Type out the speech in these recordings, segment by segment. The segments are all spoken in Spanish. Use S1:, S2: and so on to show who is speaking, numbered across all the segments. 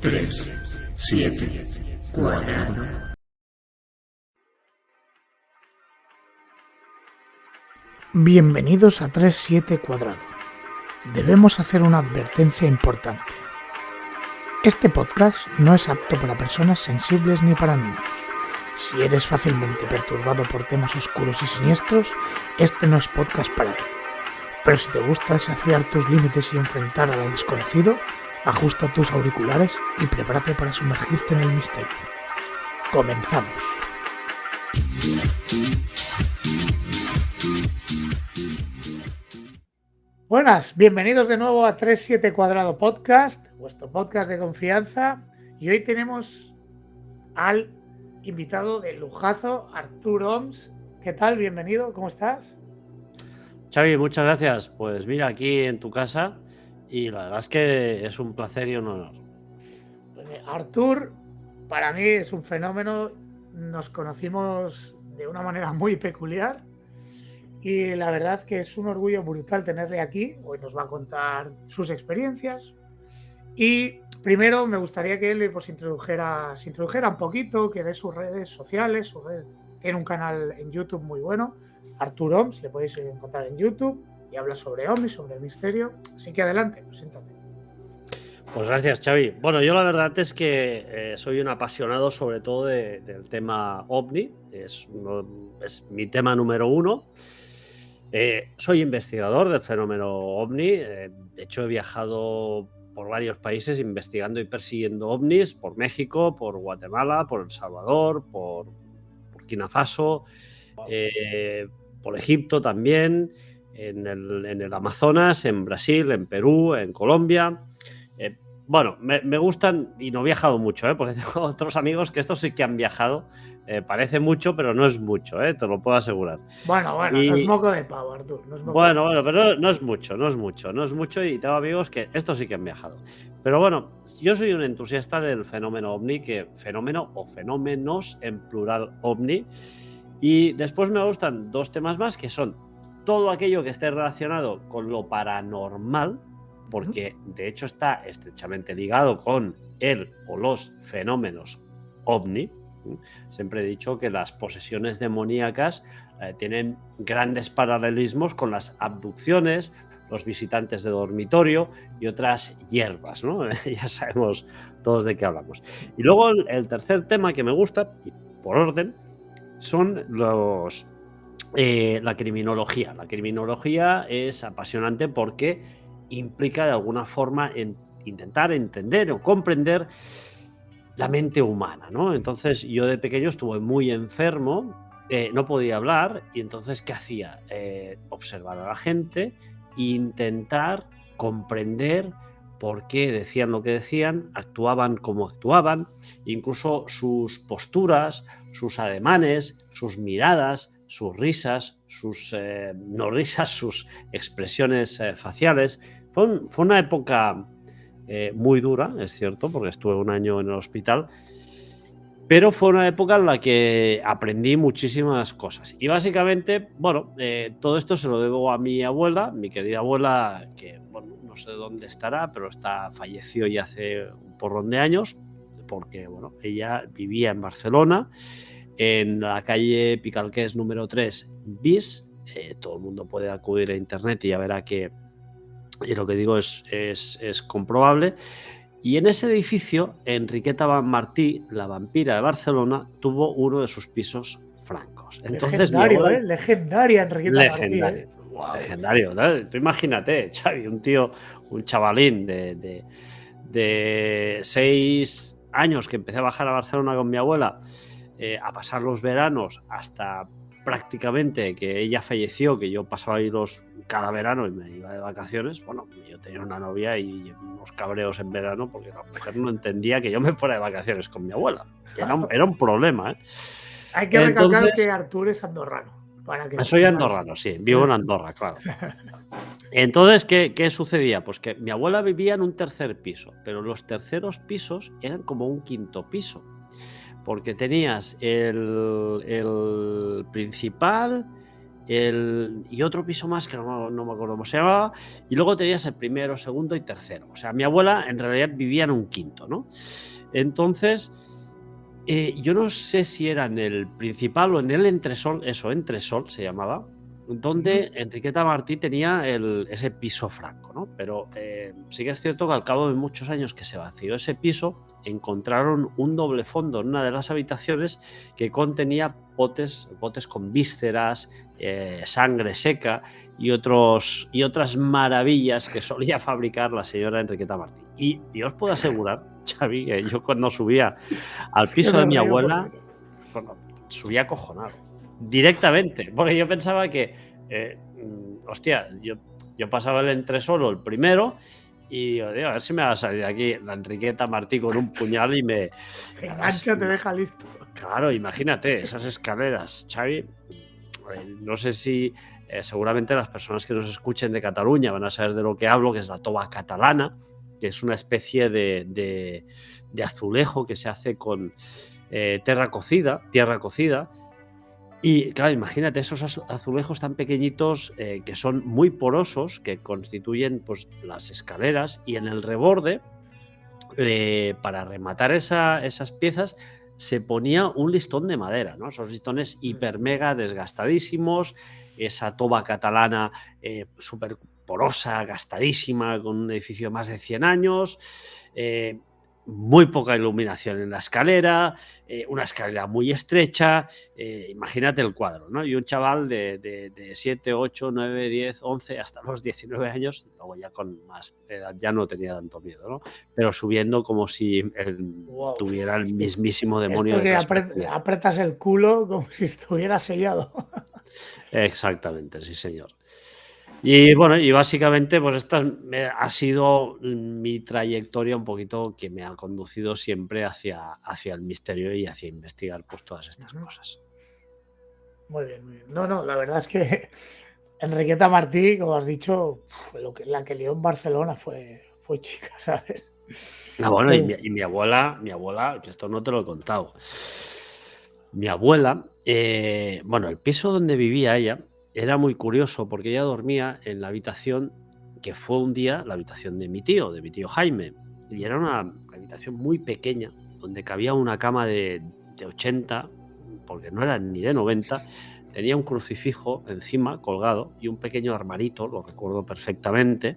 S1: 3, 7, cuadrado.
S2: Bienvenidos a 37 cuadrado. Debemos hacer una advertencia importante. Este podcast no es apto para personas sensibles ni para niños. Si eres fácilmente perturbado por temas oscuros y siniestros, este no es podcast para ti. Pero si te gusta desafiar tus límites y enfrentar a lo desconocido, ajusta tus auriculares y prepárate para sumergirte en el misterio. Comenzamos. Buenas, bienvenidos de nuevo a 37 cuadrado podcast, vuestro podcast de confianza. Y hoy tenemos al invitado de lujazo, Artur Oms. ¿Qué tal? Bienvenido, ¿cómo estás?
S3: Xavi, muchas gracias. Pues mira, aquí en tu casa, y la verdad es que es un placer y un honor.
S2: Artur, para mí es un fenómeno. Nos conocimos de una manera muy peculiar y la verdad que es un orgullo brutal tenerle aquí. Hoy nos va a contar sus experiencias. Y primero me gustaría que él se introdujera un poquito, que dé sus redes sociales, tiene un canal en YouTube muy bueno, Artur Oms, le podéis encontrar en YouTube y habla sobre ovnis, sobre el misterio. Así que adelante, preséntate.
S3: Pues gracias, Xavi. Bueno, yo la verdad es que soy un apasionado sobre todo del tema OVNI, es mi tema número uno. Soy investigador del fenómeno OVNI, de hecho he viajado por varios países investigando y persiguiendo ovnis, por México, por Guatemala, por El Salvador, por Burkina Faso, por Egipto también, en el Amazonas, en Brasil, en Perú, en Colombia. Bueno, me gustan y no he viajado mucho, porque tengo otros amigos que estos sí que han viajado. Parece mucho, pero no es mucho, te lo puedo asegurar.
S2: Bueno, no es moco de pavo, Artur.
S3: Bueno, pero no es mucho y tengo amigos que estos sí que han viajado. Pero bueno, yo soy un entusiasta del fenómeno OVNI, fenómeno o fenómenos en plural OVNI, y después me gustan dos temas más que son todo aquello que esté relacionado con lo paranormal, porque de hecho está estrechamente ligado con el o los fenómenos OVNI. Siempre he dicho que las posesiones demoníacas tienen grandes paralelismos con las abducciones, los visitantes de dormitorio y otras hierbas, ¿no? Ya sabemos todos de qué hablamos. Y luego el tercer tema que me gusta, y por orden, son la criminología. La criminología es apasionante porque implica de alguna forma intentar entender o comprender la mente humana, ¿no? Entonces yo de pequeño estuve muy enfermo, no podía hablar, y entonces ¿qué hacía? Observar a la gente e intentar comprender por qué decían lo que decían, actuaban como actuaban, incluso sus posturas, sus ademanes, sus miradas, sus risas, sus no risas, sus expresiones faciales. Fue una época muy dura, es cierto, porque estuve un año en el hospital, pero fue una época en la que aprendí muchísimas cosas. Y básicamente, bueno, todo esto se lo debo a mi abuela, mi querida abuela, que bueno, no sé dónde estará, pero falleció ya hace un porrón de años, porque bueno, ella vivía en Barcelona, en la calle Picalqués número 3 bis. Todo el mundo puede acudir a internet y ya verá que lo que digo es comprobable. Y en ese edificio, Enriqueta Martí, la vampira de Barcelona, tuvo uno de sus pisos francos. Entonces,
S2: legendario, legendaria Enriqueta Martí.
S3: Wow. Legendario, ¿no? Tú imagínate, Xavi, un chavalín de 6 años que empecé a bajar a Barcelona con mi abuela, a pasar los veranos hasta prácticamente que ella falleció, que yo pasaba ahí cada verano y me iba de vacaciones. Bueno, yo tenía una novia y unos cabreos en verano porque la mujer no entendía que yo me fuera de vacaciones con mi abuela. Era un problema,
S2: Hay que recalcar que Artur es andorrano.
S3: Soy andorrano, sí, vivo en Andorra, claro. Entonces, ¿qué sucedía? Pues que mi abuela vivía en un tercer piso, pero los terceros pisos eran como un quinto piso, porque tenías el principal, y otro piso más que no me acuerdo cómo se llamaba, y luego tenías el primero, segundo y tercero. O sea, mi abuela en realidad vivía en un quinto, ¿no? Entonces, yo no sé si era en el principal o en el entresol, eso, entresol se llamaba, donde Enriqueta Martí tenía ese piso franco, ¿no? Pero sí que es cierto que al cabo de muchos años que se vació ese piso, encontraron un doble fondo en una de las habitaciones que contenía botes con vísceras, sangre seca y otras maravillas que solía fabricar la señora Enriqueta Martí. Y os puedo asegurar, Xavi, que yo cuando subía al piso de mi abuela, subía acojonado. Directamente, porque yo pensaba que, hostia, yo pasaba el entresolo, el primero, y digo, a ver si me va a salir aquí la Enriqueta Martí con un puñal y me...
S2: Te engancha, te deja listo.
S3: Claro, imagínate, esas escaleras, Xavi. No sé si seguramente las personas que nos escuchen de Cataluña van a saber de lo que hablo, que es la tova catalana, que es una especie de azulejo que se hace con tierra cocida. Y claro, imagínate esos azulejos tan pequeñitos que son muy porosos, que constituyen pues, las escaleras, y en el reborde, para rematar esas piezas, se ponía un listón de madera, ¿no? Esos listones hiper mega desgastadísimos, esa toba catalana súper porosa, gastadísima, con un edificio de más de 100 años, muy poca iluminación en la escalera, una escalera muy estrecha, imagínate el cuadro, ¿no? Y un chaval de 7, 8, 9, 10, 11, hasta los 19 años, luego ya con más edad ya no tenía tanto miedo, ¿no? Pero subiendo como si tuviera el mismísimo demonio.
S2: Esto que apretas el culo como si estuviera sellado.
S3: Exactamente, sí señor. Y bueno, y básicamente pues esta ha sido mi trayectoria un poquito que me ha conducido siempre hacia el misterio y hacia investigar pues todas estas cosas.
S2: Muy bien, muy bien. No, la verdad es que Enriqueta Martí, como has dicho, la que lió en Barcelona fue chica, ¿sabes?
S3: Ah, bueno, y mi abuela, que esto no te lo he contado. Mi abuela, bueno, el piso donde vivía ella era muy curioso porque ella dormía en la habitación que fue un día la habitación de mi tío Jaime. Y era una habitación muy pequeña donde cabía una cama de 80, porque no era ni de 90. Tenía un crucifijo encima colgado y un pequeño armarito, lo recuerdo perfectamente.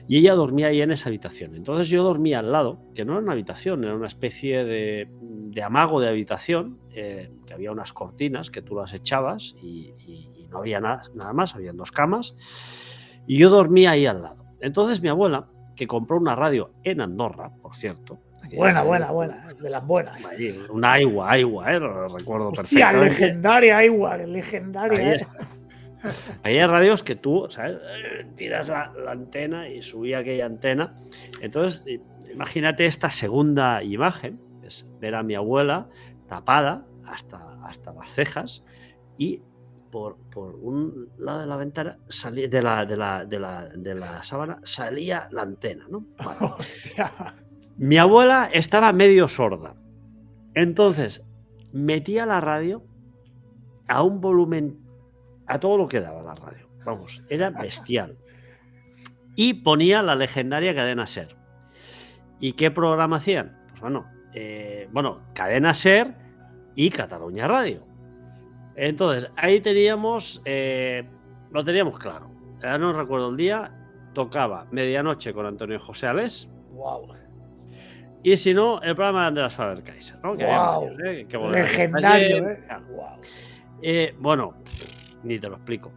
S3: Y ella dormía ahí en esa habitación. Entonces yo dormía al lado, que no era una habitación, era una especie de amago de habitación, que había unas cortinas que tú las echabas y no había nada más, habían 2 camas, y yo dormía ahí al lado. Entonces mi abuela, que compró una radio en Andorra, por cierto.
S2: Buena, de las buenas.
S3: Una Aigua, lo recuerdo.
S2: Hostia, perfectamente. Legendaria Aigua, legendaria.
S3: Ahí hay radios que tú, ¿sabes? Tiras la antena y subía aquella antena. Entonces, imagínate esta segunda imagen, es ver a mi abuela tapada hasta las cejas y por un lado de la ventana salía de la sábana salía la antena, ¿no? Vale. Mi abuela estaba medio sorda. Entonces, metía la radio a un volumen, a todo lo que daba la radio. Vamos, era bestial. Y ponía la legendaria Cadena SER. ¿Y qué programa hacían? Pues bueno, Cadena SER y Cataluña Radio. Entonces, ahí teníamos, lo teníamos claro. Ya no recuerdo el día, tocaba Medianoche con Antonio José Alés.
S2: Wow.
S3: Y si no, el programa de Andrés Faber-Kaiser, ¿no? Que
S2: wow.
S3: Varios,
S2: legendario,
S3: wow. Bueno, ni te lo explico.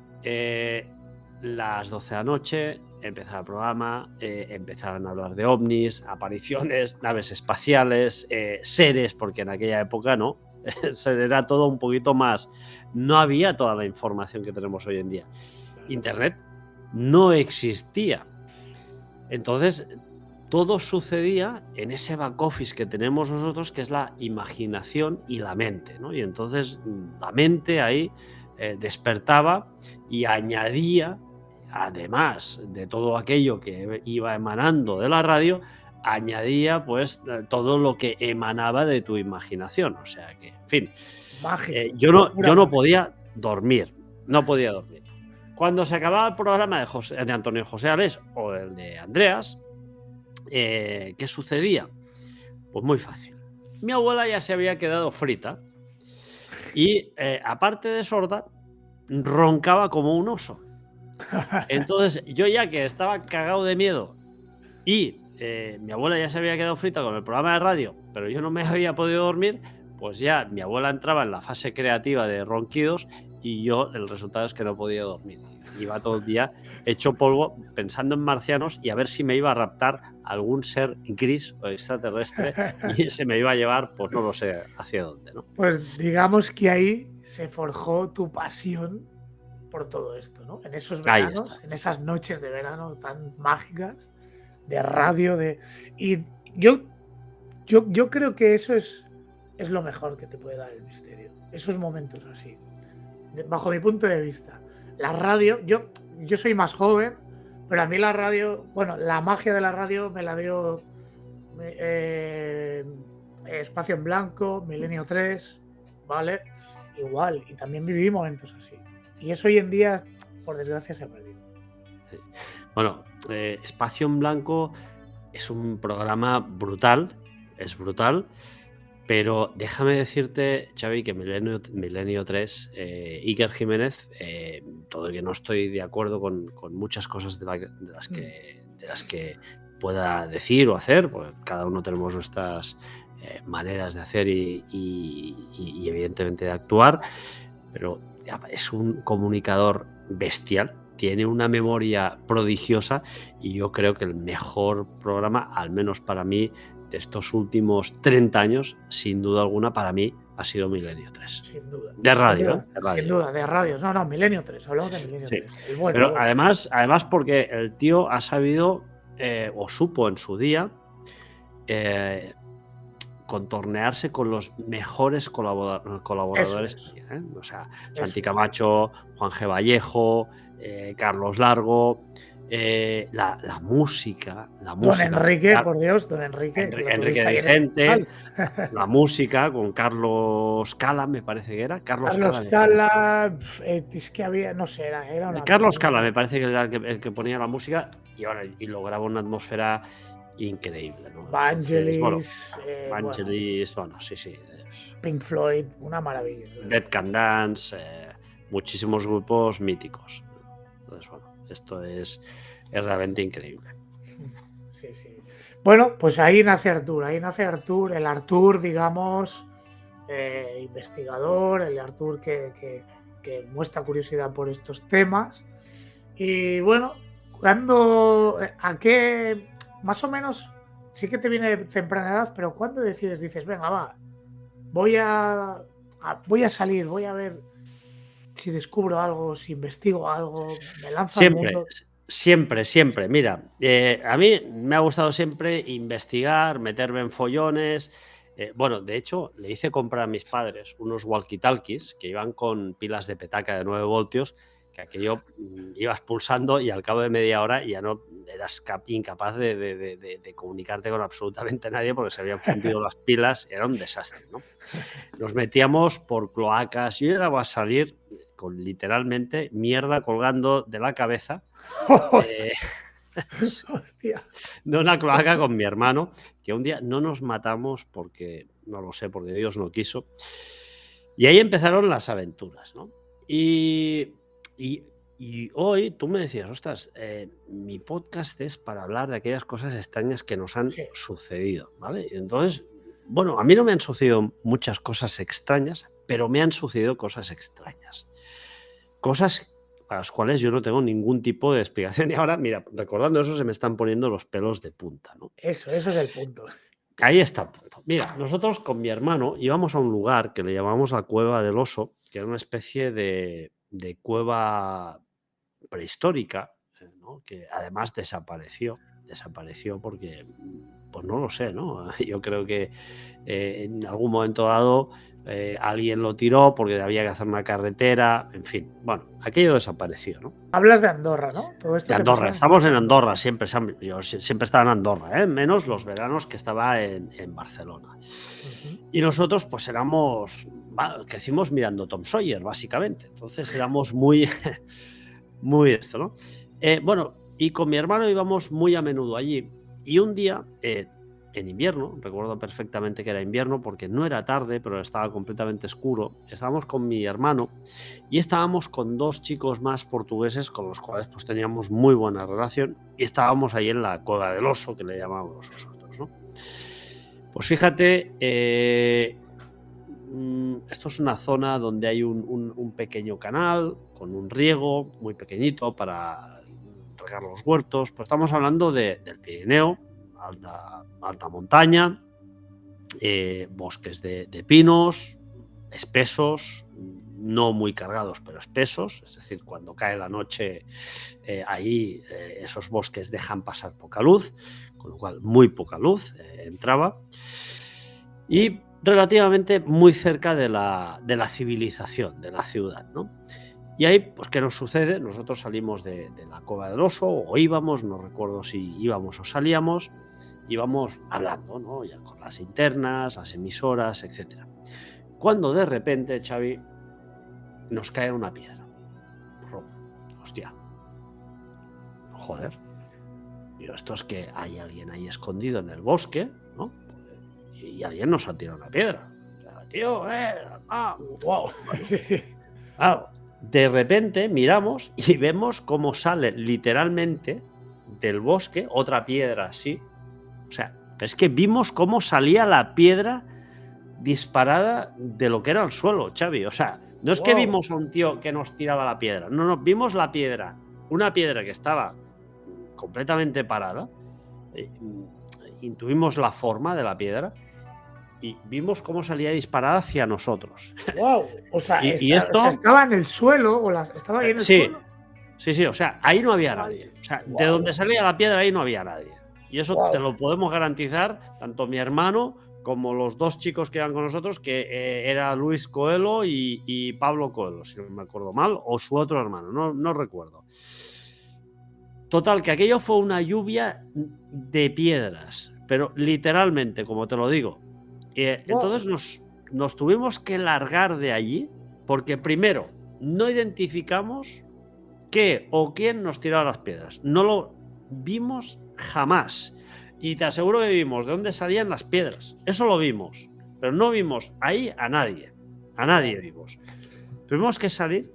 S3: Las 12 de la noche empezaba el programa, empezaban a hablar de ovnis, apariciones, naves espaciales, seres, porque en aquella época no, era todo un poquito más, no había toda la información que tenemos hoy en día. Internet no existía. Entonces, todo sucedía en ese back office que tenemos nosotros, que es la imaginación y la mente, ¿no? Y entonces la mente ahí despertaba y añadía, además de todo aquello que iba emanando de la radio, añadía pues todo lo que emanaba de tu imaginación. O sea que, en fin, yo no podía dormir. No podía dormir. Cuando se acababa el programa de Antonio José Ales o el de Andreas, ¿qué sucedía? Pues muy fácil. Mi abuela ya se había quedado frita y, aparte de sorda, roncaba como un oso. Entonces, yo ya que estaba cagado de miedo y mi abuela ya se había quedado frita con el programa de radio, pero yo no me había podido dormir, pues ya mi abuela entraba en la fase creativa de ronquidos y yo el resultado es que no podía dormir. Iba todo el día hecho polvo pensando en marcianos y a ver si me iba a raptar algún ser gris o extraterrestre y se me iba a llevar, pues no lo sé hacia dónde, ¿no?
S2: Pues digamos que ahí se forjó tu pasión por todo esto, ¿no? En esos
S3: Ahí está.
S2: veranos, en esas noches de verano tan mágicas, de radio, y yo creo que eso es lo mejor que te puede dar el misterio. Esos momentos así. Bajo mi punto de vista. La radio, yo soy más joven, pero a mí la radio, bueno, la magia de la radio me la dio Espacio en Blanco, Milenio 3, ¿vale? Igual, y también viví momentos así. Y eso hoy en día, por desgracia, se ha perdido.
S3: Bueno, Espacio en Blanco es un programa brutal, es brutal, pero déjame decirte, Xavi, que Milenio 3, Iker Jiménez, todo y que no estoy de acuerdo con muchas cosas de las que pueda decir o hacer, porque cada uno tenemos nuestras maneras de hacer y evidentemente de actuar, pero es un comunicador bestial, tiene una memoria prodigiosa y yo creo que el mejor programa, al menos para mí, de estos últimos 30 años, sin duda alguna, para mí, ha sido Milenio 3.
S2: Sin duda.
S3: De radio,
S2: Sin duda,
S3: de radio.
S2: Sin duda, de radios. No, Milenio 3, hablamos de Milenio
S3: Sí.
S2: 3. El bueno,
S3: Pero
S2: el bueno.
S3: además porque el tío ha sabido, o supo en su día, contornearse con los mejores colaboradores
S2: Eso es.
S3: que había, ¿eh? O sea,
S2: Eso
S3: Santi
S2: es.
S3: Camacho, Juan G. Vallejo, Carlos Largo, la música.
S2: Don Enrique, por Dios, Don Enrique.
S3: Enrique de Vicente, la música con Carlos Cala, me parece que era.
S2: Carlos Cala, es que había, no sé, era una.
S3: Carlos Cala me parece que era el que ponía la música y lograba una atmósfera increíble, ¿no?
S2: Vangelis,
S3: Vangelis, bueno, sí.
S2: Pink Floyd, una maravilla.
S3: Dead Can Dance, muchísimos grupos míticos. Entonces, bueno, esto es realmente increíble.
S2: Sí. Bueno, pues ahí nace Artur, el Artur, digamos, investigador, el Artur que muestra curiosidad por estos temas. Y bueno, ¿a qué? Más o menos, sí que te viene de temprana edad, pero ¿cuándo dices, venga, va, voy a salir, voy a ver si descubro algo, si investigo algo, me lanzo al mundo?
S3: Siempre. Mira, a mí me ha gustado siempre investigar, meterme en follones. Bueno, de hecho, le hice comprar a mis padres unos walkie-talkies que iban con pilas de petaca de 9 voltios, que aquello ibas pulsando y al cabo de media hora ya no eras incapaz de comunicarte con absolutamente nadie porque se habían fundido las pilas, era un desastre, ¿no? Nos metíamos por cloacas, yo llegaba a salir con literalmente mierda colgando de la cabeza de una cloaca con mi hermano, que un día no nos matamos porque, no lo sé, porque Dios no quiso. Y ahí empezaron las aventuras, ¿no? Y hoy tú me decías, ostras, mi podcast es para hablar de aquellas cosas extrañas que nos han sucedido, ¿vale? Entonces, bueno, a mí no me han sucedido muchas cosas extrañas, pero me han sucedido cosas extrañas. Cosas para las cuales yo no tengo ningún tipo de explicación. Y ahora, mira, recordando eso, se me están poniendo los pelos de punta, ¿no?
S2: Eso es el punto.
S3: Ahí está el punto. Mira, nosotros con mi hermano íbamos a un lugar que le llamamos la Cueva del Oso, que era una especie de cueva prehistórica, ¿no? Que además desapareció porque Pues no lo sé, ¿no? Yo creo que en algún momento dado alguien lo tiró porque había que hacer una carretera, en fin, bueno, aquello desapareció, ¿no?
S2: Hablas de Andorra, ¿no? Todo
S3: De
S2: esto te
S3: Andorra,
S2: pasó
S3: estamos en Andorra, siempre, yo siempre estaba en Andorra, menos los veranos que estaba en Barcelona. Y nosotros pues crecimos mirando Tom Sawyer, básicamente, entonces éramos muy, muy esto, ¿no? Bueno, y con mi hermano íbamos muy a menudo allí, y un día, en invierno, recuerdo perfectamente que era invierno porque no era tarde, pero estaba completamente oscuro, estábamos con mi hermano y estábamos con dos chicos más portugueses con los cuales pues teníamos muy buena relación y estábamos ahí en la Cueva del Oso, que le llamábamos nosotros, ¿no? Pues fíjate, esto es una zona donde hay un pequeño canal con un riego muy pequeñito para regar los huertos, pues estamos hablando del Pirineo, alta montaña, bosques de pinos, espesos, no muy cargados, pero espesos, es decir, cuando cae la noche, ahí esos bosques dejan pasar poca luz, con lo cual muy poca luz entraba, y relativamente muy cerca de la civilización, de la ciudad, ¿no? Y ahí, pues, ¿qué nos sucede? Nosotros salimos de la Cueva del Oso, o íbamos, no recuerdo si íbamos o salíamos, íbamos hablando, ¿no? Ya con las linternas, las emisoras, etc. Cuando de repente, Xavi, nos cae una piedra. Hostia. Joder. Digo, esto es que hay alguien ahí escondido en el bosque, ¿no? Y alguien nos ha tirado una piedra. O sea, tío,
S2: wow. Sí, sí.
S3: Claro. De repente miramos y vemos cómo sale literalmente del bosque otra piedra así. O sea, es que vimos cómo salía la piedra disparada de lo que era el suelo, Xavi. O sea, no es que vimos a un tío que nos tiraba la piedra. No, vimos la piedra. Una piedra que estaba completamente parada. Intuimos la forma de la piedra. Y vimos cómo salía disparada hacia nosotros.
S2: Wow, o sea,
S3: esto
S2: estaba en el suelo, estaba ahí en el suelo.
S3: Sí, o sea, ahí no había nadie. O sea, de donde salía la piedra ahí no había nadie. Y eso te lo podemos garantizar, tanto mi hermano como los dos chicos que iban con nosotros, que era Luis Coelho y Pablo Coelho, si no me acuerdo mal, o su otro hermano, no recuerdo. Total, que aquello fue una lluvia de piedras, pero literalmente, como te lo digo. Entonces nos tuvimos que largar de allí porque primero no identificamos qué o quién nos tiraba las piedras. No lo vimos jamás. Y te aseguro que vimos de dónde salían las piedras. Eso lo vimos. Pero no vimos ahí a nadie. A nadie vimos. Tuvimos que salir.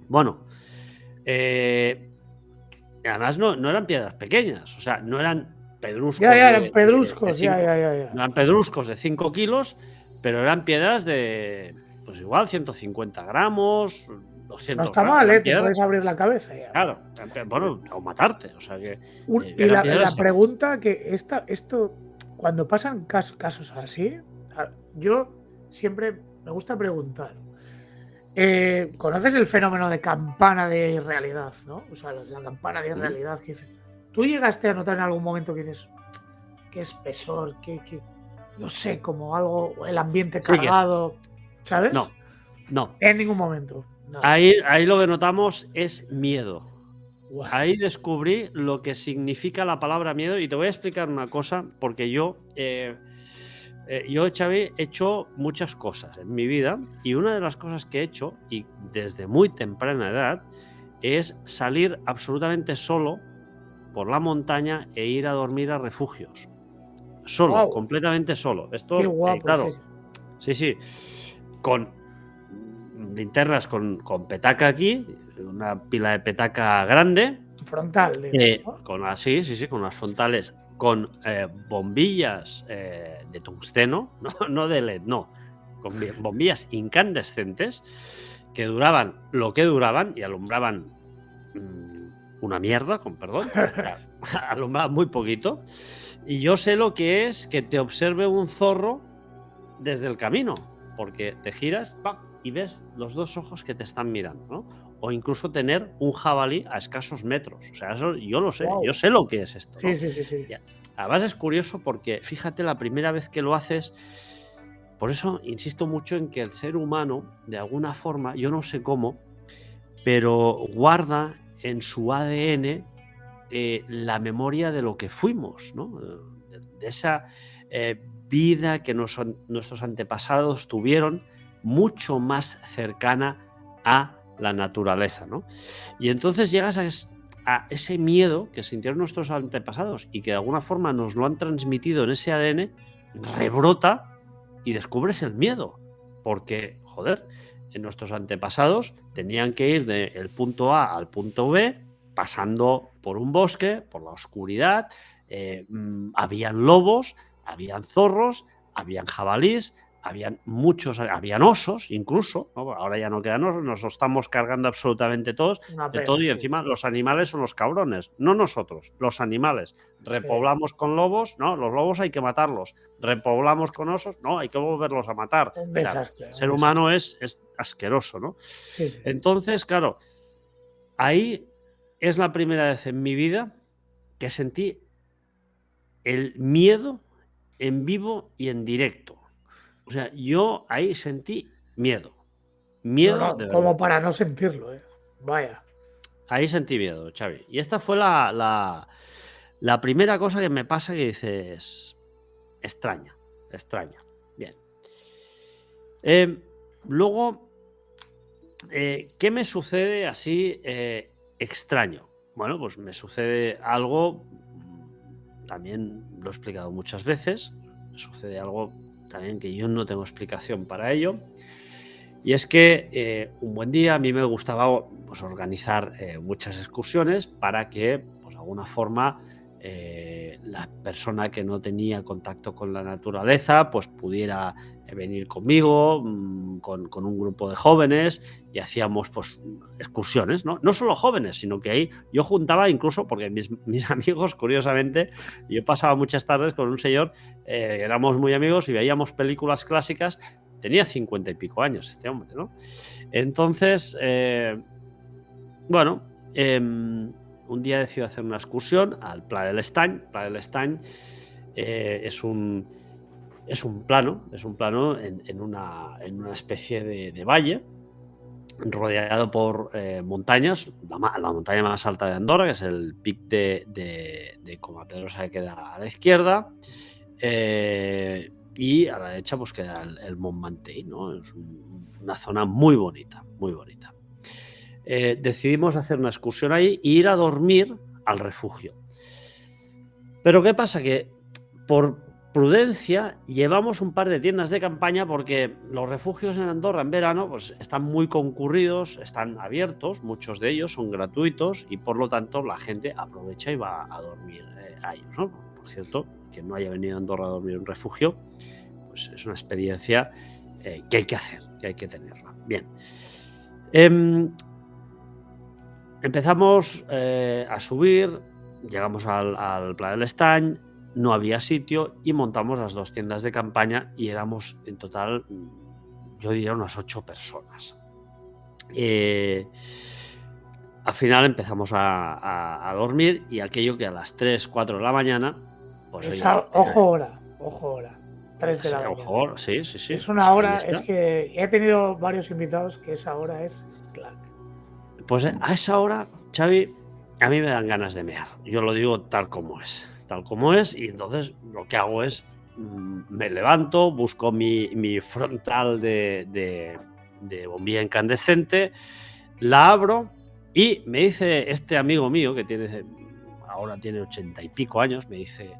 S3: Bueno. Además no eran piedras pequeñas. O sea, no eran pedruscos.
S2: Eran pedruscos,
S3: Eran pedruscos de 5 kilos, pero eran piedras de, pues igual, 150 gramos, 200
S2: No está
S3: gramos.
S2: mal, te puedes abrir la cabeza. Ya.
S3: Claro, bueno, o matarte. O sea que.
S2: Y la pregunta que esto, cuando pasan casos así, yo siempre me gusta preguntar. ¿Conoces el fenómeno de campana de realidad, ¿no? O sea, la campana de realidad que dices. ¿Tú llegaste a notar en algún momento que dices qué espesor, que no sé, como algo, el ambiente cargado, ¿sabes?
S3: No.
S2: En ningún momento. No.
S3: Ahí lo que notamos es miedo. Wow. Ahí descubrí lo que significa la palabra miedo y te voy a explicar una cosa, porque yo, Xavi, he hecho muchas cosas en mi vida y una de las cosas que he hecho, y desde muy temprana edad, es salir absolutamente solo por la montaña e ir a dormir a refugios. Solo, completamente solo. Esto,
S2: qué guapo,
S3: claro. Sí. Con linternas con petaca aquí, una pila de petaca grande.
S2: Frontal.
S3: Con unas frontales, con bombillas de tungsteno, no de LED, no. Con bombillas incandescentes que duraban lo que duraban y alumbraban una mierda, con perdón, alumbraba muy poquito. Y yo sé lo que es que te observe un zorro desde el camino, porque te giras y ves los dos ojos que te están mirando, ¿no? O incluso tener un jabalí a escasos metros. O sea, eso yo lo sé, yo sé lo que es esto, ¿no?
S2: Sí.
S3: Además es curioso porque, fíjate, la primera vez que lo haces, por eso insisto mucho en que el ser humano, de alguna forma, yo no sé cómo, pero guarda en su ADN la memoria de lo que fuimos, ¿no? De esa vida que nuestros antepasados tuvieron, mucho más cercana a la naturaleza, ¿no? Y entonces llegas a ese miedo que sintieron nuestros antepasados y que de alguna forma nos lo han transmitido en ese ADN, rebrota y descubres el miedo. Porque, joder, en nuestros antepasados tenían que ir del punto A al punto B, pasando por un bosque, por la oscuridad, habían lobos, habían zorros, habían jabalís, habían osos incluso, ¿no? Ahora ya no quedan osos, nos lo estamos cargando absolutamente todos,
S2: Una
S3: de
S2: pena,
S3: todo, y
S2: sí.
S3: encima los animales son los cabrones, no nosotros, los animales. Repoblamos con lobos, no, los lobos hay que matarlos. Repoblamos con osos, no, hay que volverlos a matar.
S2: Un
S3: O sea,
S2: desastre.
S3: el
S2: Un
S3: ser
S2: desastre.
S3: humano es asqueroso, ¿no?
S2: Sí, sí.
S3: Entonces, claro, ahí es la primera vez en mi vida que sentí el miedo en vivo y en directo. O sea, yo ahí sentí miedo.
S2: No,
S3: Miedo de verdad.
S2: como para no sentirlo, ¿eh? Vaya.
S3: Ahí sentí miedo, Xavi. Y esta fue la primera cosa que me pasa que dices, extraña. Bien. Luego, ¿qué me sucede así extraño? Bueno, pues me sucede algo, también lo he explicado muchas veces, me sucede algo también que yo no tengo explicación para ello. Y es que un buen día a mí me gustaba pues, organizar muchas excursiones para que, pues, de alguna forma, la persona que no tenía contacto con la naturaleza pues, pudiera venir conmigo, con un grupo de jóvenes, y hacíamos pues, excursiones, ¿no? No solo jóvenes, sino que ahí yo juntaba incluso, porque mis amigos, curiosamente, yo pasaba muchas tardes con un señor, éramos muy amigos y veíamos películas clásicas. Tenía 50 y pico años este hombre, ¿no? Entonces, bueno, un día decido hacer una excursión al Pla del Estany. Pla del Estany es un plano en una especie de valle rodeado por montañas, la montaña más alta de Andorra, que es el Pic de Comapedrosa, que queda a la izquierda, y a la derecha pues queda el Montmantell, ¿no? Es una zona muy bonita, muy bonita. Decidimos hacer una excursión ahí e ir a dormir al refugio. Pero ¿qué pasa? Que por prudencia llevamos un par de tiendas de campaña, porque los refugios en Andorra en verano pues están muy concurridos, están abiertos, muchos de ellos son gratuitos y por lo tanto la gente aprovecha y va a dormir a ellos, ¿no? Por cierto, quien no haya venido a Andorra a dormir en un refugio, pues es una experiencia que hay que hacer, que hay que tenerla. Bien. Empezamos a subir, llegamos al Pla del Estany, no había sitio y montamos las dos tiendas de campaña y éramos en total, yo diría, unas 8 personas. Al final empezamos a dormir y aquello que a las 3, 4 de la mañana, pues
S2: Ojo hora. 3 de la mañana.
S3: Ojo hora, sí.
S2: Es una hora, es que he tenido varios invitados que esa hora es clac.
S3: Pues a esa hora, Xavi, a mí me dan ganas de mear. Yo lo digo tal como es, y entonces lo que hago es, me levanto, busco mi frontal de bombilla incandescente, la abro y me dice este amigo mío, que ahora tiene 80 y pico años, me dice: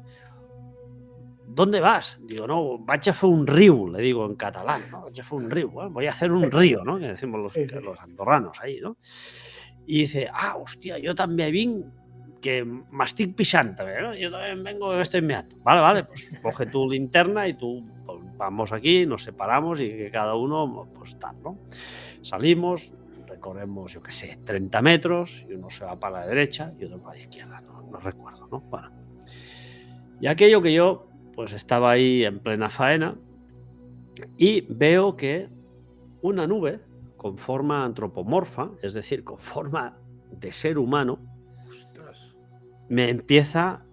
S3: ¿dónde vas? Digo, no, vaig a fer un riu, le digo en catalán, ¿no? Vaig a fer un riu, ¿eh? Voy a hacer un río, ¿no? Que decimos los andorranos ahí, ¿no? Y dice, hostia, yo también vinc, que m'estic pixant també, ¿no? Yo también vengo, que me estoy meando. Vale, pues coge tu linterna y tú, pues, vamos aquí, nos separamos y que cada uno, pues tal, ¿no? Salimos, recorremos, yo qué sé, 30 metros y uno se va para la derecha y otro para la izquierda, no recuerdo, ¿no? Bueno. Y aquello que yo pues estaba ahí en plena faena y veo que una nube con forma antropomorfa, es decir, con forma de ser humano, me empieza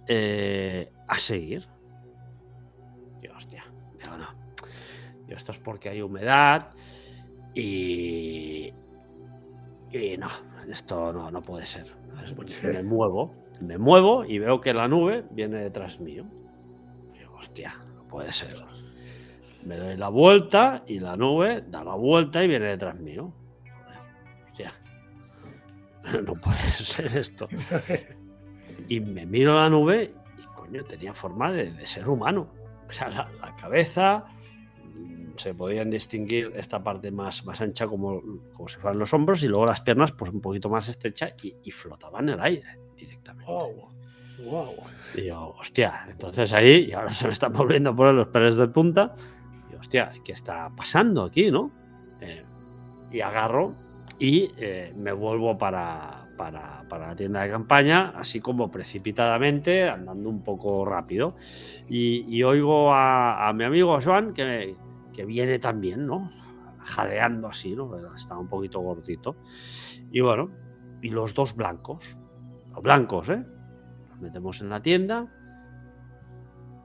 S3: a seguir. Y hostia, digo, no. Yo, esto es porque hay humedad y no, esto no puede ser. Me muevo y veo que la nube viene detrás mío. Digo, hostia, no puede ser. Me doy la vuelta y la nube da la vuelta y viene detrás mío. Joder, hostia, no puede ser esto. Y me miro la nube y, coño, tenía forma de ser humano. O sea, la cabeza, se podían distinguir esta parte más ancha como si fueran los hombros, y luego las piernas pues un poquito más estrechas, y flotaban en el aire directamente.
S2: Wow.
S3: Y yo, hostia, entonces ahí, y ahora se me están volviendo a poner los pelos de punta. Y hostia, ¿qué está pasando aquí, no? Y agarro y me vuelvo para la tienda de campaña, así como precipitadamente, andando un poco rápido. Y oigo a mi amigo Joan que viene también, ¿no? Jadeando así, ¿no? Está un poquito gordito. Y bueno, y los dos blancos. Los blancos, ¿eh? Nos metemos en la tienda.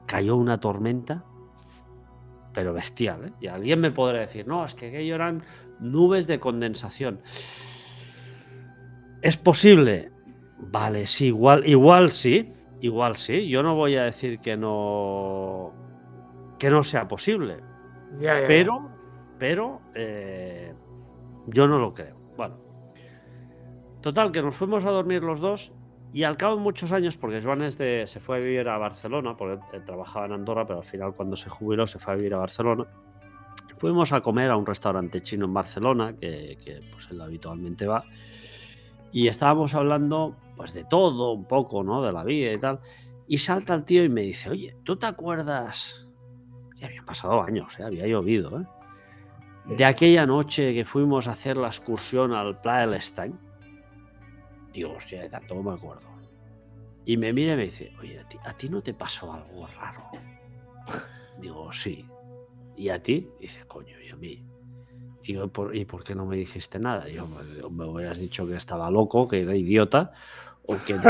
S3: Cayó una tormenta, pero bestial, ¿eh? Y alguien me podrá decir, no, es que aquello eran nubes de condensación. ¿Es posible? Vale, sí, igual sí. Yo no voy a decir que no sea posible.
S2: Ya.
S3: Pero yo no lo creo. Bueno, total, que nos fuimos a dormir los dos, y al cabo de muchos años, porque Joan se fue a vivir a Barcelona, porque él trabajaba en Andorra, pero al final cuando se jubiló se fue a vivir a Barcelona. Fuimos a comer a un restaurante chino en Barcelona, que pues él habitualmente va, y estábamos hablando pues de todo un poco, ¿no? De la vida y tal, y salta el tío y me dice, oye, ¿tú te acuerdas? Ya habían pasado años, había llovido, de aquella noche que fuimos a hacer la excursión al Pla del Estany. Digo, hostia, de tanto no me acuerdo. Y me mira y me dice, oye, ¿a ti no te pasó algo raro? Digo, sí. ¿Y a ti? Dice, coño, y a mí. Digo, ¿y por qué no me dijiste nada? Digo, me hubieras dicho que estaba loco, que era idiota, o que no,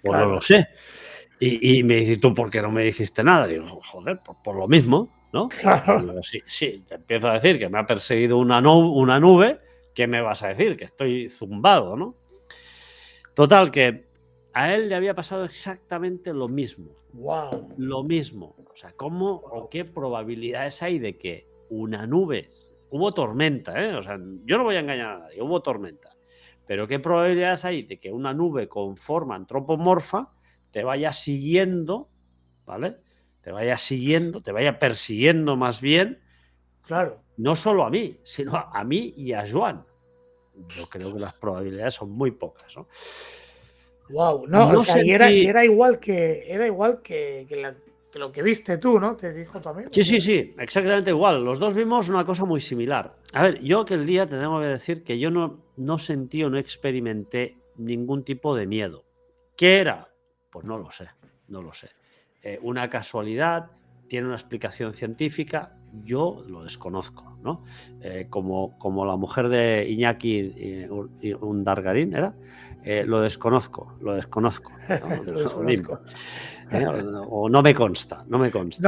S3: o no lo sé. Y me dice, ¿tú por qué no me dijiste nada? Digo, joder, por lo mismo, ¿no?
S2: Claro.
S3: Digo, sí, te empiezo a decir que me ha perseguido una nube, ¿qué me vas a decir? Que estoy zumbado, ¿no? Total, que a él le había pasado exactamente lo mismo.
S2: Wow.
S3: Lo mismo. O sea, ¿cómo o qué probabilidades hay de que una nube... Hubo tormenta, ¿eh? O sea, yo no voy a engañar a nadie, hubo tormenta. Pero ¿qué probabilidades hay de que una nube con forma antropomorfa te vaya siguiendo, ¿vale? Te vaya persiguiendo más bien.
S2: Claro.
S3: No solo a mí, sino a mí y a Joan. Yo creo que las probabilidades son muy pocas, ¿no?
S2: Wow, no, o sea,
S3: sentí...
S2: y era igual que lo que viste tú, ¿no? Te dijo tu amigo.
S3: Sí, exactamente igual. Los dos vimos una cosa muy similar. A ver, yo aquel día te tengo que decir que yo no sentí o no experimenté ningún tipo de miedo. ¿Qué era? Pues no lo sé. Una casualidad, tiene una explicación científica, yo lo desconozco, ¿no? Como la mujer de Iñaki Undargarín, ¿era? Lo desconozco, ¿no?
S2: Lo desconozco.
S3: O no me consta.
S2: No me consta.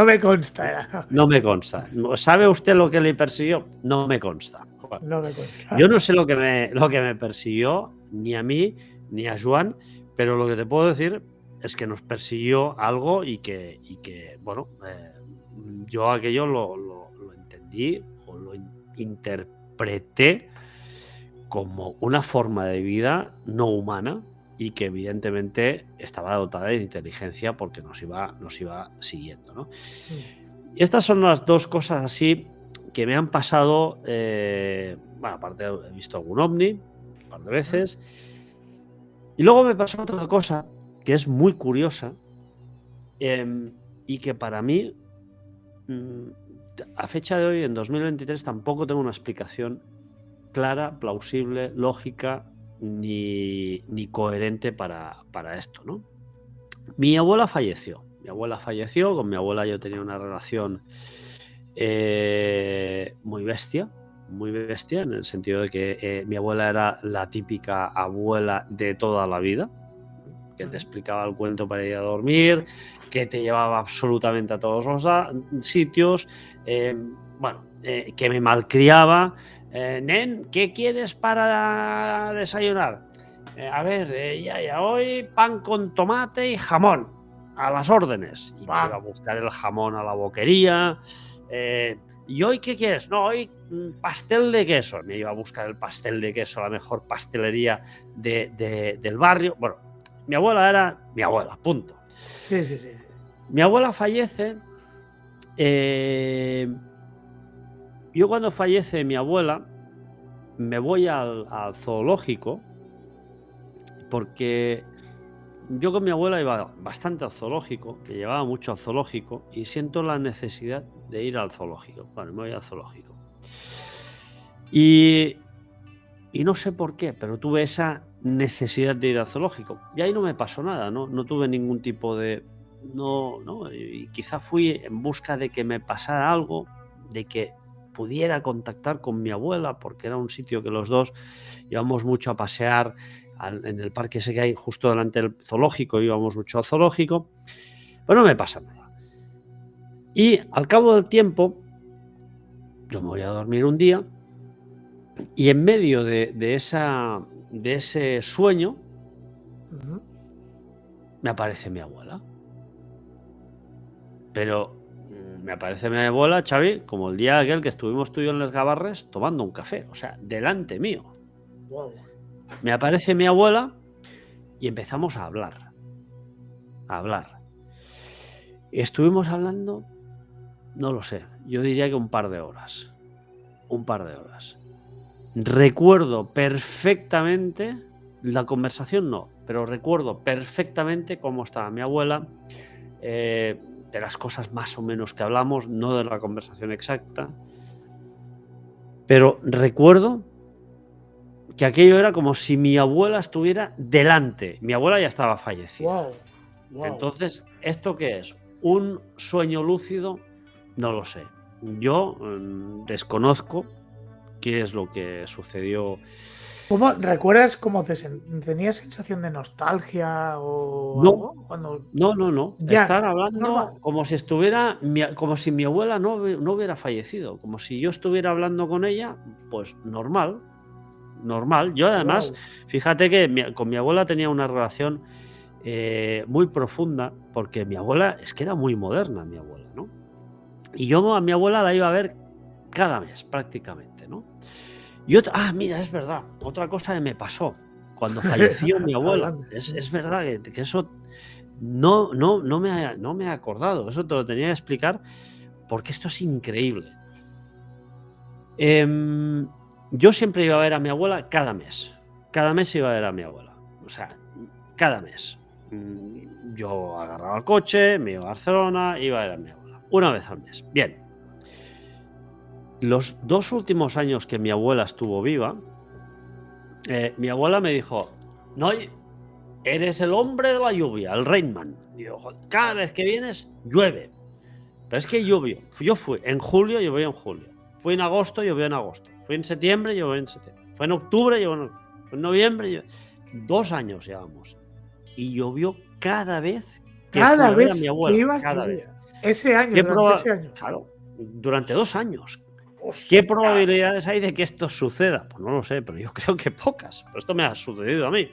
S2: Era.
S3: No me consta. ¿Sabe usted lo que le persiguió? No me consta. Bueno,
S2: no me consta.
S3: Yo no sé lo que me persiguió, ni a mí, ni a Joan, pero lo que te puedo decir es que nos persiguió algo y que bueno, yo aquello lo entendí o lo interpreté como una forma de vida no humana, y que evidentemente estaba dotada de inteligencia porque nos iba siguiendo, ¿no? Y estas son las dos cosas así que me han pasado. Bueno, aparte he visto algún ovni un par de veces, y luego me pasó otra cosa que es muy curiosa, y que para mí, a fecha de hoy, en 2023, tampoco tengo una explicación clara, plausible, lógica ni coherente para esto, ¿no? Mi abuela falleció. Con mi abuela yo tenía una relación muy bestia, en el sentido de que mi abuela era la típica abuela de toda la vida, que te explicaba el cuento para ir a dormir, que te llevaba absolutamente a todos los sitios, que me malcriaba. Nen, ¿qué quieres para desayunar? A ver, ya, hoy pan con tomate y jamón, a las órdenes. Y me iba a buscar el jamón a la boquería. ¿Y hoy qué quieres? No, hoy pastel de queso. Me iba a buscar el pastel de queso a la mejor pastelería del barrio. Bueno, mi abuela era mi abuela, punto.
S2: Sí.
S3: Mi abuela fallece. Yo cuando fallece mi abuela me voy al zoológico, porque yo con mi abuela iba bastante al zoológico, me llevaba mucho al zoológico y siento la necesidad de ir al zoológico. Bueno, me voy al zoológico. Y no sé por qué, pero tuve esa necesidad de ir al zoológico. Y ahí no me pasó nada, no tuve ningún tipo de... No, y quizá fui en busca de que me pasara algo, de que pudiera contactar con mi abuela, porque era un sitio que los dos íbamos mucho a pasear en el parque ese que hay justo delante del zoológico, íbamos mucho al zoológico, pero no me pasa nada. Y al cabo del tiempo, yo me voy a dormir un día y en medio de ese sueño me aparece mi abuela. Pero me aparece mi abuela, Xavi, como el día aquel que estuvimos tú y yo en Les Gavarres tomando un café, o sea, delante mío.
S2: Wow.
S3: Me aparece mi abuela y empezamos a hablar. Estuvimos hablando, no lo sé, yo diría que un par de horas. Recuerdo perfectamente, la conversación no, pero recuerdo perfectamente cómo estaba mi abuela, de las cosas más o menos que hablamos, no de la conversación exacta, pero recuerdo que aquello era como si mi abuela estuviera delante. Mi abuela ya estaba fallecida.
S2: Wow.
S3: Entonces, ¿esto qué es? ¿Un sueño lúcido? No lo sé. Yo desconozco qué es lo que sucedió.
S2: ¿Cómo recuerdas cómo tenías sensación de nostalgia o
S3: No,
S2: algo? Cuando
S3: no.
S2: ya,
S3: Estar hablando
S2: normal.
S3: como si estuviera, como si mi abuela no hubiera fallecido, como si yo estuviera hablando con ella, pues normal. Yo además, fíjate que con mi abuela tenía una relación muy profunda, porque mi abuela es que era muy moderna, mi abuela, ¿no? Y yo a mi abuela la iba a ver cada mes prácticamente, ¿no? Y mira, es verdad, otra cosa que me pasó cuando falleció mi abuela. Es verdad que eso no me he acordado, eso te lo tenía que explicar, porque esto es increíble. Yo siempre iba a ver a mi abuela cada mes iba a ver a mi abuela, o sea, cada mes. Yo agarraba el coche, me iba a Barcelona, iba a ver a mi abuela, una vez al mes. Bien. Los 2 últimos años que mi abuela estuvo viva, mi abuela me dijo: no, eres el hombre de la lluvia, el Rainman. Y yo, cada vez que vienes, llueve. Pero es que llovió. Yo fui en julio, llovió en julio. Fui en agosto, llovió en agosto. Fui en septiembre, llovió en septiembre. Fue en octubre, llovió en octubre. Fue en noviembre, llovió. 2 años llevamos. Y llovió cada vez que fui a ver a mi abuela. Cada vez.
S2: Ese año, durante ese año.
S3: Claro, durante 2 años. ¿Qué probabilidades hay de que esto suceda? Pues no lo sé, pero yo creo que pocas. Pero esto me ha sucedido a mí.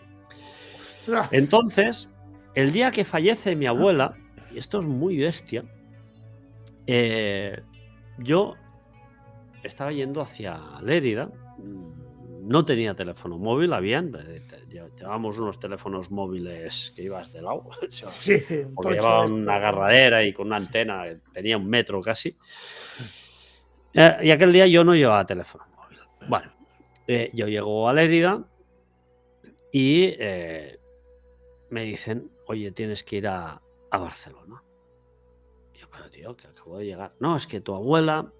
S3: ¡Ostras! Entonces, el día que fallece mi abuela, y esto es muy bestia, yo estaba yendo hacia Lérida, no tenía teléfono móvil, llevábamos unos teléfonos móviles que ibas de lado,
S2: sí,
S3: porque llevaban una agarradera y con una antena, tenía 1 metro casi. Y aquel día yo no llevaba teléfono móvil. Bueno, yo llego a Lérida y me dicen: oye, tienes que ir a Barcelona. Y yo, pero tío, que acabo de llegar. No, es que tu abuela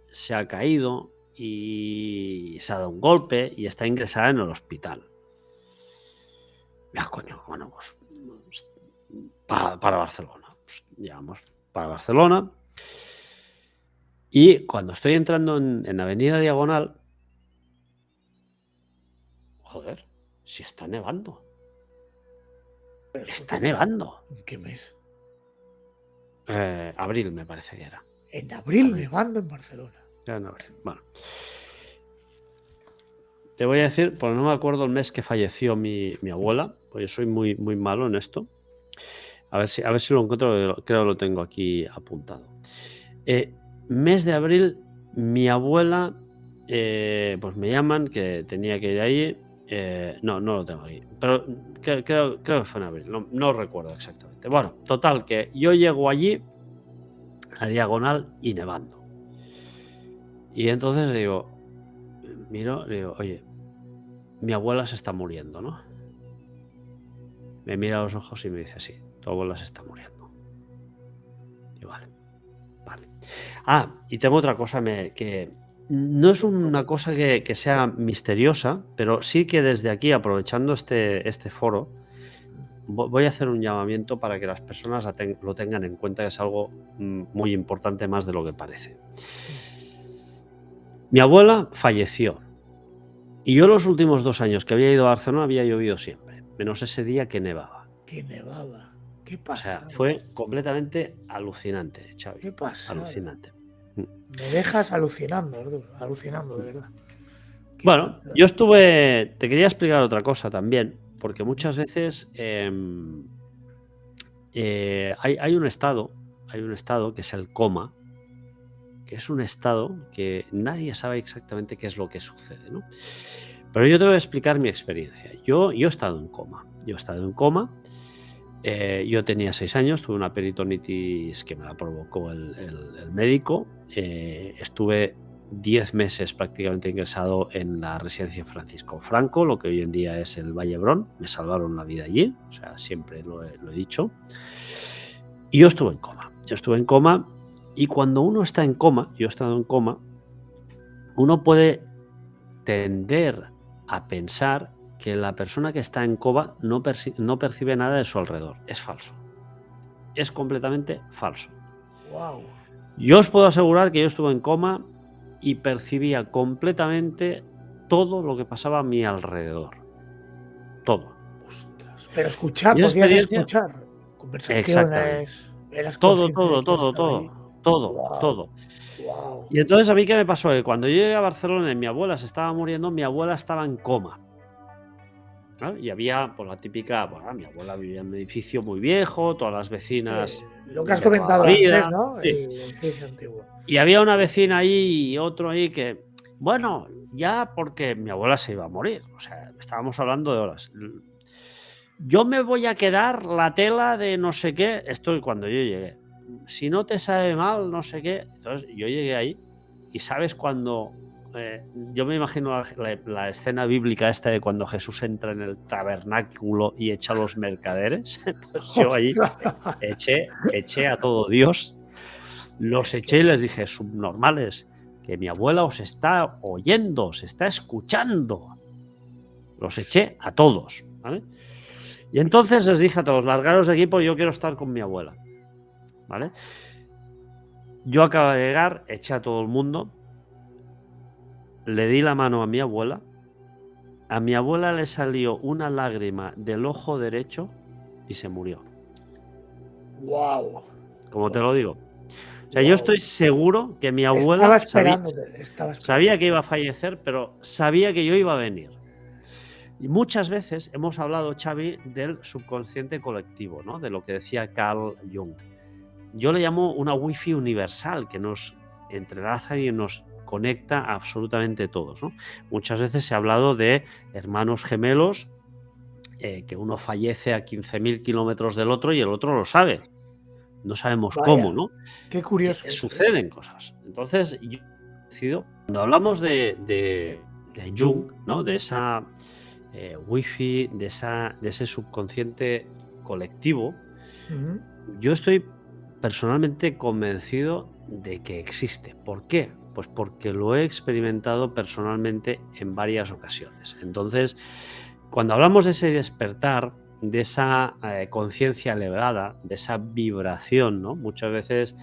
S3: se ha caído y se ha dado un golpe y está ingresada en el hospital. Ya, coño, bueno, pues para Barcelona. Pues llegamos para Barcelona. Y cuando estoy entrando en Avenida Diagonal, joder, si está nevando.
S2: Pero
S3: Está nevando.
S2: ¿en qué mes?
S3: Abril me parece que era.
S2: En abril
S3: Abril.
S2: nevando en Barcelona.
S3: Era en abril. Bueno. Te voy a decir, porque no me acuerdo el mes que falleció mi abuela, pues yo soy muy, muy malo en esto. A ver si lo encuentro, creo que lo tengo aquí apuntado. Mes de abril, mi abuela, pues me llaman que tenía que ir ahí. No lo tengo aquí, pero creo que fue en abril, no recuerdo exactamente. Bueno, total, que yo llego allí a Diagonal y nevando. Y entonces le digo, oye, mi abuela se está muriendo, ¿no? Me mira a los ojos y me dice, sí, tu abuela se está muriendo. Y vale. Y tengo otra cosa que no es una cosa que sea misteriosa, pero sí que desde aquí, aprovechando este foro, voy a hacer un llamamiento para que las personas lo tengan en cuenta, que es algo muy importante, más de lo que parece. Mi abuela falleció y yo los últimos 2 años que había ido a Barcelona había llovido siempre, menos ese día que nevaba.
S2: Que nevaba. ¿Qué
S3: O
S2: pasa?
S3: sea, fue completamente alucinante, Xavi.
S2: ¿Qué pasa?
S3: Alucinante.
S2: Me dejas alucinando, Artur, alucinando, de verdad.
S3: Bueno, te quería explicar otra cosa también, porque muchas veces hay un estado que es el coma, que es un estado que nadie sabe exactamente qué es lo que sucede, ¿no? Pero yo te voy a explicar mi experiencia. Yo he estado en coma. Yo tenía 6 años, tuve una peritonitis que me la provocó el médico. Estuve 10 meses prácticamente ingresado en la residencia Francisco Franco, lo que hoy en día es el Vall d'Hebron. Me salvaron la vida allí, o sea, siempre lo he dicho. Y yo estuve en coma. Y cuando uno está en coma, yo he estado en coma, uno puede tender a pensar que la persona que está en coma no percibe nada de su alrededor. Es falso. Es completamente falso.
S2: Wow.
S3: Yo os puedo asegurar que yo estuve en coma y percibía completamente todo lo que pasaba a mi alrededor. Todo.
S2: Ostras. Pero podías escuchar conversaciones.
S3: Exactamente.
S2: Eras
S3: Todo.
S2: Wow.
S3: Y entonces, ¿a mí qué me pasó? Que cuando yo llegué a Barcelona y mi abuela se estaba muriendo, mi abuela estaba en coma. ¿no? Y había, pues, la típica, mi abuela vivía en un edificio muy viejo, todas las vecinas.
S2: Lo que has
S3: de toda
S2: comentado
S3: la vida,
S2: antes, ¿no?
S3: sí.
S2: El edificio antiguo.
S3: Y había una vecina ahí y otro ahí que, bueno, ya porque mi abuela se iba a morir. O sea, estábamos hablando de horas. Yo me voy a quedar la tela de no sé qué. Esto cuando yo llegué. Si no te sabe mal, no sé qué. Entonces yo llegué ahí y sabes cuando... yo me imagino la escena bíblica esta de cuando Jesús entra en el tabernáculo y echa a los mercaderes. Pues yo ahí eché a todo Dios. Los eché y les dije, subnormales, que mi abuela os está oyendo, os está escuchando. Los eché a todos, ¿vale? Y entonces les dije a todos, largaros de aquí porque yo quiero estar con mi abuela, ¿vale? Yo acabo de llegar, eché a todo el mundo, le di la mano a mi abuela le salió una lágrima del ojo derecho y se murió.
S2: Wow.
S3: Como te lo digo. O sea, yo estoy seguro que mi abuela sabía que iba a fallecer, pero sabía que yo iba a venir. Y muchas veces hemos hablado, Xavi, del subconsciente colectivo, ¿no? De lo que decía Carl Jung. Yo le llamo una wifi universal que nos entrelaza y nos conecta a absolutamente todos, ¿no? Muchas veces se ha hablado de hermanos gemelos, que uno fallece a 15.000 kilómetros del otro y el otro lo sabe. No sabemos cómo, ¿no?
S2: Qué curioso.
S3: Que suceden cosas. Entonces, yo he decidido, cuando hablamos de Jung, ¿no? De esa wifi, de ese subconsciente colectivo, yo estoy personalmente convencido de que existe. ¿Por qué? Pues porque lo he experimentado personalmente en varias ocasiones. Entonces, cuando hablamos de ese despertar, de esa conciencia elevada, de esa vibración, ¿no? Muchas veces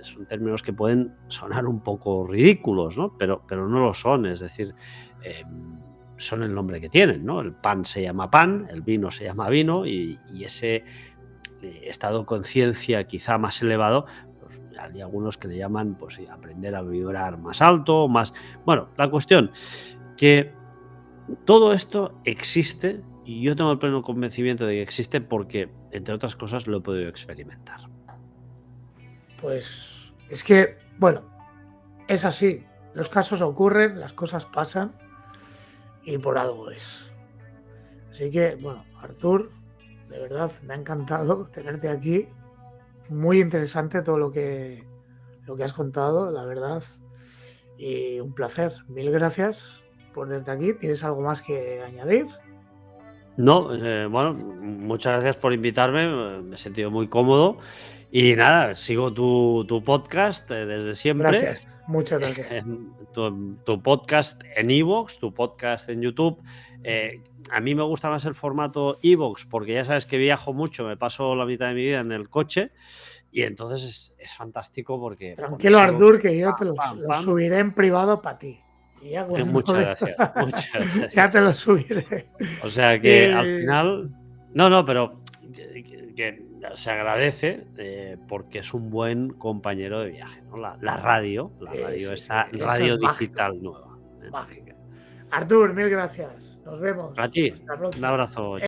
S3: son términos que pueden sonar un poco ridículos, ¿no? Pero no lo son. Es decir, son el nombre que tienen, ¿no? El pan se llama pan, el vino se llama vino y ese estado de conciencia quizá más elevado, pues hay algunos que le llaman pues, aprender a vibrar más alto, más... Bueno, la cuestión que todo esto existe y yo tengo el pleno convencimiento de que existe porque, entre otras cosas, lo he podido experimentar.
S2: Pues es que, bueno, es así. Los casos ocurren, las cosas pasan y por algo es. Así que, bueno, Artur, de verdad, me ha encantado tenerte aquí. Muy interesante todo lo que has contado, la verdad. Y un placer. Mil gracias por tenerte aquí. ¿Tienes algo más que añadir?
S3: No, bueno, muchas gracias por invitarme, me he sentido muy cómodo y nada, sigo tu podcast desde siempre,
S2: Gracias, muchas gracias.
S3: tu podcast en iVoox, tu podcast en YouTube. A mí me gusta más el formato iVoox porque ya sabes que viajo mucho, me paso la mitad de mi vida en el coche y entonces es fantástico porque
S2: Tranquilo,
S3: pones iVoox,
S2: Artur, que yo te
S3: pam,
S2: los
S3: pam, pam.
S2: subiré en privado para ti. Y ya cuando
S3: Muchas gracias, muchas
S2: ya
S3: gracias.
S2: te los subiré.
S3: O sea que al final, no, pero que se agradece porque es un buen compañero de viaje, ¿no? La radio,
S2: Sí,
S3: esta
S2: eso
S3: radio
S2: es mágico,
S3: digital nueva.
S2: mágica. Artur, mil gracias. Nos vemos.
S3: A ti,
S2: Hasta la
S3: un
S2: próxima.
S3: abrazo.